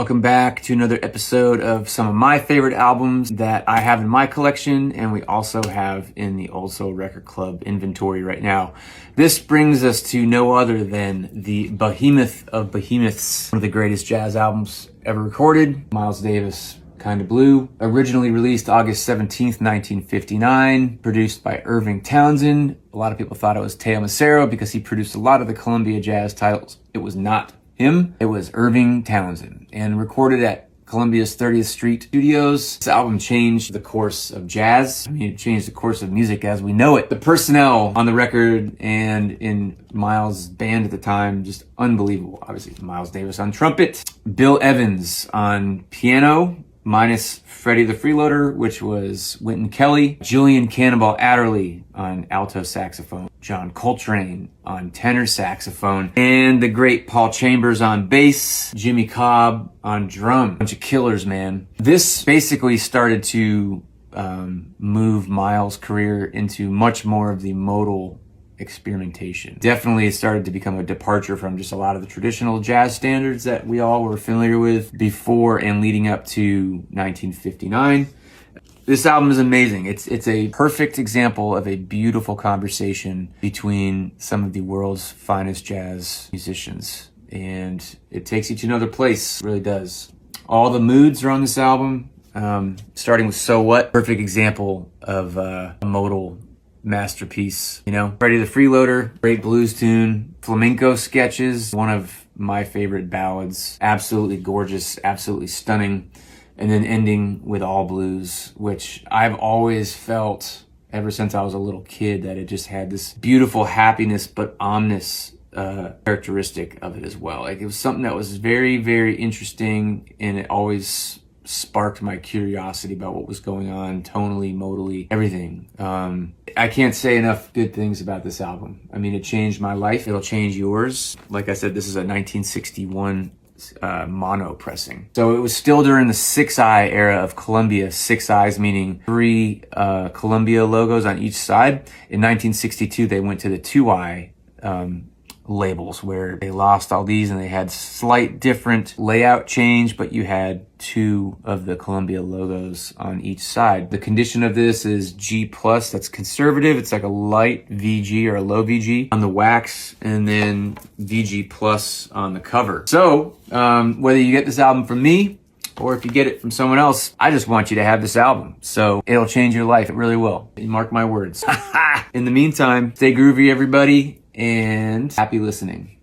Welcome back to another episode of some of my favorite albums that I have in my collection and we also have in the Old Soul Record Club inventory right now. This brings us to no other than the behemoth of behemoths, one of the greatest jazz albums ever recorded, Miles Davis, Kinda Blue. Originally released August 17th, 1959, produced by Irving Townsend. A lot of people thought it was Teo Macero because he produced a lot of the Columbia jazz titles. It was not him. It was Irving Townsend, and recorded at Columbia's 30th Street Studios. This album changed the course of jazz. I mean, it changed the course of music as we know it. The personnel on the record and in Miles' band at the time, just unbelievable. Obviously, Miles Davis on trumpet, Bill Evans on piano, minus Freddie the Freeloader, which was Wynton Kelly, Julian Cannonball Adderley on alto saxophone, John Coltrane on tenor saxophone, and the great Paul Chambers on bass, Jimmy Cobb on drum. Bunch of killers, man. This basically started to move Miles' career into much more of the modal experimentation. Definitely it started to become a departure from just a lot of the traditional jazz standards that we all were familiar with before and leading up to 1959. This album is amazing. It's a perfect example of a beautiful conversation between some of the world's finest jazz musicians. And it takes you to another place, it really does. All the moods are on this album, starting with So What, perfect example of a modal masterpiece. You know, Freddie the Freeloader, great blues tune, flamenco sketches, one of my favorite ballads, absolutely gorgeous, absolutely stunning. And then ending with All Blues, which I've always felt ever since I was a little kid that it just had this beautiful happiness but ominous characteristic of it as well. Like, it was something that was very, very interesting, and it always sparked my curiosity about what was going on tonally, modally, everything. I can't say enough good things about this album. I mean, it changed my life. It'll change yours. Like I said, this is a 1961 mono pressing. So it was still during the 6i era of Columbia. 6 eyes meaning 3 Columbia logos on each side. In 1962, they went to the 2i labels, where they lost all these and they had slight different layout change, but you had 2 of the Columbia logos on each side. The condition of this is G+, that's conservative. It's like a light VG or a low VG on the wax, and then VG+ on the cover. So whether you get this album from me or if you get it from someone else, I just want you to have this album. So it'll change your life. It really will. Mark my words. In the meantime, stay groovy, everybody, and happy listening.